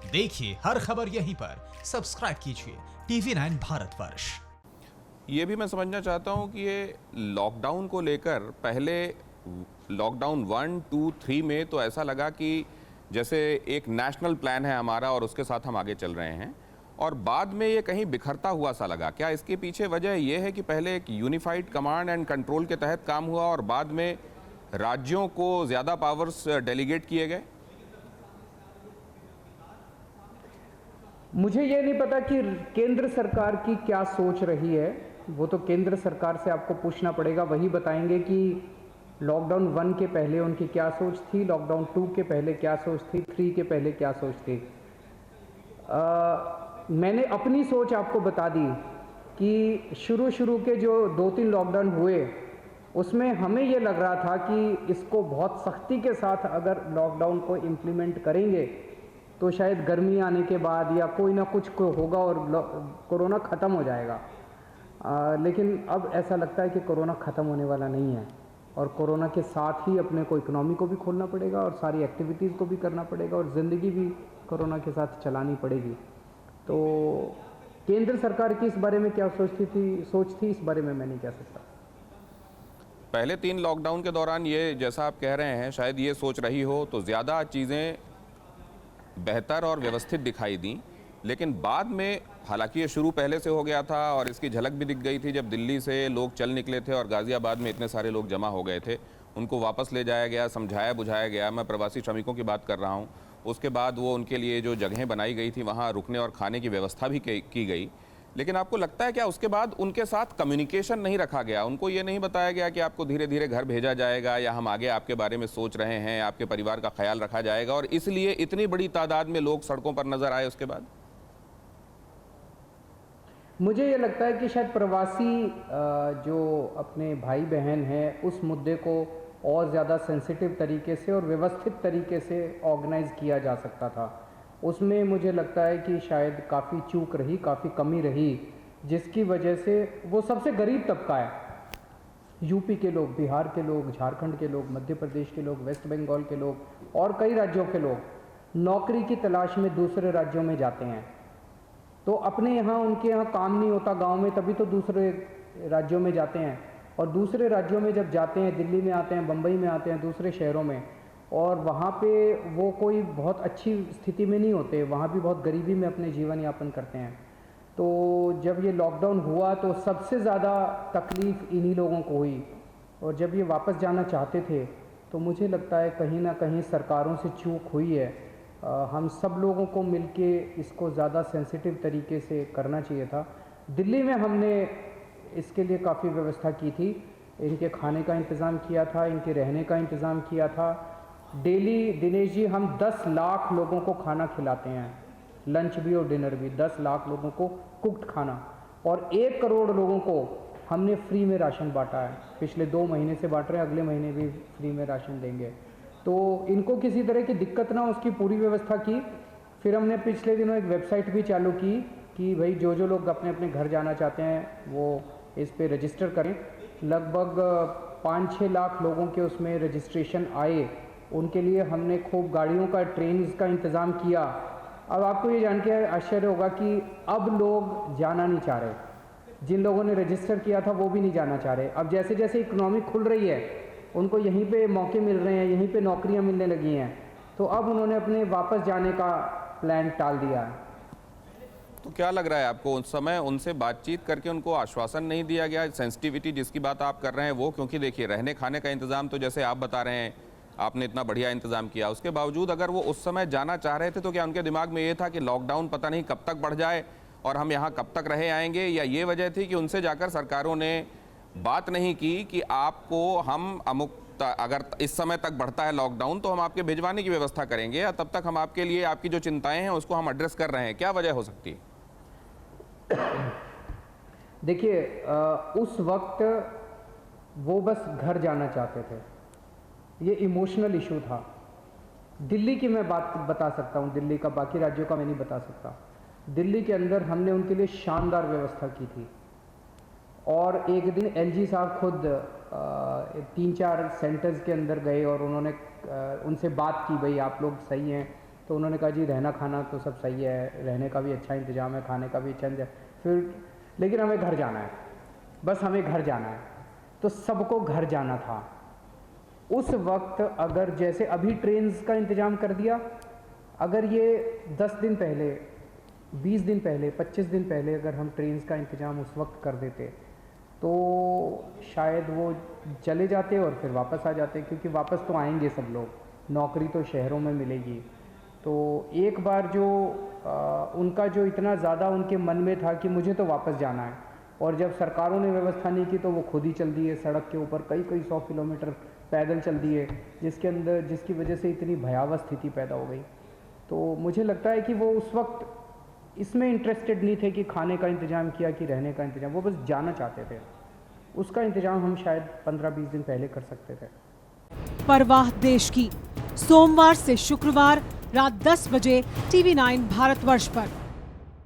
देखिए हर खबर यहीं पर, सब्सक्राइब कीजिए TV9 भारतवर्ष। ये भी मैं समझना चाहता हूँ कि ये लॉकडाउन को लेकर पहले लॉकडाउन 1, 2, 3 में तो ऐसा लगा कि जैसे एक नेशनल प्लान है हमारा और उसके साथ हम आगे चल रहे हैं, और बाद में ये कहीं बिखरता हुआ सा लगा। क्या इसके पीछे वजह ये है कि पहले एक यूनिफाइड कमांड एंड कंट्रोल के तहत काम हुआ और बाद में राज्यों को ज़्यादा पावर्स डेलीगेट किए गए? मुझे ये नहीं पता कि केंद्र सरकार की क्या सोच रही है, वो तो केंद्र सरकार से आपको पूछना पड़ेगा, वही बताएंगे कि लॉकडाउन 1 के पहले उनकी क्या सोच थी, लॉकडाउन 2 के पहले क्या सोच थी, 3 के पहले क्या सोच थी। मैंने अपनी सोच आपको बता दी कि शुरू के जो 2-3 लॉकडाउन हुए उसमें हमें ये लग रहा था कि इसको बहुत सख्ती के साथ अगर लॉकडाउन को इम्प्लीमेंट करेंगे तो शायद गर्मी आने के बाद या कोई ना कुछ को होगा और कोरोना ख़त्म हो जाएगा। लेकिन अब ऐसा लगता है कि कोरोना ख़त्म होने वाला नहीं है और कोरोना के साथ ही अपने को इकोनॉमी को भी खोलना पड़ेगा और सारी एक्टिविटीज़ को भी करना पड़ेगा और ज़िंदगी भी कोरोना के साथ चलानी पड़ेगी। तो केंद्र सरकार की इस बारे में क्या सोच थी इस बारे में मैं नहीं कह सकता। पहले 3 लॉकडाउन के दौरान ये जैसा आप कह रहे हैं शायद ये सोच रही हो तो ज़्यादा चीज़ें बेहतर और व्यवस्थित दिखाई दी, लेकिन बाद में हालांकि ये शुरू पहले से हो गया था और इसकी झलक भी दिख गई थी जब दिल्ली से लोग चल निकले थे और गाज़ियाबाद में इतने सारे लोग जमा हो गए थे, उनको वापस ले जाया गया, समझाया बुझाया गया। मैं प्रवासी श्रमिकों की बात कर रहा हूँ। उसके बाद वो उनके लिए जो जगहें बनाई गई थी वहाँ रुकने और खाने की व्यवस्था भी की गई। लेकिन आपको लगता है क्या उसके बाद उनके साथ कम्युनिकेशन नहीं रखा गया? उनको ये नहीं बताया गया कि आपको धीरे धीरे घर भेजा जाएगा या हम आगे आपके बारे में सोच रहे हैं, आपके परिवार का ख्याल रखा जाएगा, और इसलिए इतनी बड़ी तादाद में लोग सड़कों पर नजर आए उसके बाद? मुझे ये लगता है कि शायद प्रवासी जो अपने भाई बहन हैं उस मुद्दे को और ज़्यादा सेंसिटिव तरीके से और व्यवस्थित तरीके से ऑर्गेनाइज किया जा सकता था। उसमें मुझे लगता है कि शायद काफ़ी चूक रही, काफ़ी कमी रही, जिसकी वजह से वो सबसे गरीब तबका है, यूपी के लोग, बिहार के लोग, झारखंड के लोग, मध्य प्रदेश के लोग, वेस्ट बंगाल के लोग और कई राज्यों के लोग नौकरी की तलाश में दूसरे राज्यों में जाते हैं। तो अपने यहाँ उनके यहाँ काम नहीं होता गांव में, तभी तो दूसरे राज्यों में जाते हैं, और दूसरे राज्यों में जब जाते हैं, दिल्ली में आते हैं, बम्बई में आते हैं, दूसरे शहरों में, और वहाँ पे वो कोई बहुत अच्छी स्थिति में नहीं होते, वहाँ भी बहुत गरीबी में अपने जीवन यापन करते हैं। तो जब ये लॉकडाउन हुआ तो सबसे ज़्यादा तकलीफ़ इन्हीं लोगों को हुई, और जब ये वापस जाना चाहते थे तो मुझे लगता है कहीं ना कहीं सरकारों से चूक हुई है। हम सब लोगों को मिलके इसको ज़्यादा सेंसिटिव तरीके से करना चाहिए था। दिल्ली में हमने इसके लिए काफ़ी व्यवस्था की थी, इनके खाने का इंतज़ाम किया था, इनके रहने का इंतज़ाम किया था। डेली दिनेश जी हम 10 लाख लोगों को खाना खिलाते हैं, लंच भी और डिनर भी, 10 लाख लोगों को कुक्ड खाना, और 1 करोड़ लोगों को हमने फ्री में राशन बांटा है। पिछले 2 महीने से बांट रहे हैं, अगले महीने भी फ्री में राशन देंगे। तो इनको किसी तरह की दिक्कत ना, उसकी पूरी व्यवस्था की। फिर हमने पिछले दिनों एक वेबसाइट भी चालू की कि भाई जो लोग अपने अपने घर जाना चाहते हैं वो इस पे रजिस्टर करें। लगभग 5-6 लाख लोगों के उसमें रजिस्ट्रेशन आए। उनके लिए हमने खूब गाड़ियों का, ट्रेन का इंतज़ाम किया। अब आपको ये जान के आश्चर्य होगा कि अब लोग जाना नहीं चाह रहे, जिन लोगों ने रजिस्टर किया था वो भी नहीं जाना चाह रहे। अब जैसे जैसे इकोनॉमी खुल रही है उनको यहीं पे मौके मिल रहे हैं, यहीं पे नौकरियां मिलने लगी हैं, तो अब उन्होंने अपने वापस जाने का प्लान टाल दिया है। तो क्या लग रहा है आपको उस समय उनसे बातचीत करके उनको आश्वासन नहीं दिया गया? सेंसिटिविटी जिसकी बात आप कर रहे हैं वो, क्योंकि देखिए रहने खाने का इंतज़ाम तो जैसे आप बता रहे हैं आपने इतना बढ़िया इंतज़ाम किया, उसके बावजूद अगर वो उस समय जाना चाह रहे थे तो क्या उनके दिमाग में ये था कि लॉकडाउन पता नहीं कब तक बढ़ जाए और हम यहाँ कब तक रहे आएंगे, या ये वजह थी कि उनसे जाकर सरकारों ने बात नहीं की कि आपको हम अमुक अगर इस समय तक बढ़ता है लॉकडाउन तो हम आपके भिजवाने की व्यवस्था करेंगे, या तब तक हम आपके लिए आपकी जो चिंताएं हैं उसको हम एड्रेस कर रहे हैं? क्या वजह हो सकती है? देखिए उस वक्त वो बस घर जाना चाहते थे, ये इमोशनल इशू था। दिल्ली की मैं बात बता सकता हूँ, दिल्ली का, बाकी राज्यों का मैं नहीं बता सकता। दिल्ली के अंदर हमने उनके लिए शानदार व्यवस्था की थी, और एक दिन एलजी साहब खुद 3-4 सेंटर्स के अंदर गए और उन्होंने उनसे बात की, भाई आप लोग सही हैं, तो उन्होंने कहा जी रहना खाना तो सब सही है, रहने का भी अच्छा इंतज़ाम है, खाने का भी अच्छा इंतजाम, फिर लेकिन हमें घर जाना है, बस हमें घर जाना है। तो सबको घर जाना था। उस वक्त अगर जैसे अभी ट्रेन्स का इंतज़ाम कर दिया, अगर ये 10 दिन पहले, 20 दिन पहले, 25 दिन पहले अगर हम ट्रेन्स का इंतज़ाम उस वक्त कर देते तो शायद वो चले जाते और फिर वापस आ जाते, क्योंकि वापस तो आएंगे सब लोग, नौकरी तो शहरों में मिलेगी। तो एक बार जो उनका जो इतना ज़्यादा उनके मन में था कि मुझे तो वापस जाना है, और जब सरकारों ने व्यवस्था नहीं की तो वो खुद ही चल दिए सड़क के ऊपर, कई 100 किलोमीटर पैदल चल दिए, जिसकी वजह से इतनी भयावह स्थिति पैदा हो गई। तो मुझे लगता है कि वो उस वक्त इसमें इंटरेस्टेड नहीं थे कि खाने का इंतज़ाम किया कि रहने का इंतज़ाम, वो बस जाना चाहते थे। उसका इंतज़ाम हम शायद 15-20 दिन पहले कर सकते थे। परवाह देश की, सोमवार से शुक्रवार रात 10 बजे TV9 भारतवर्ष पर।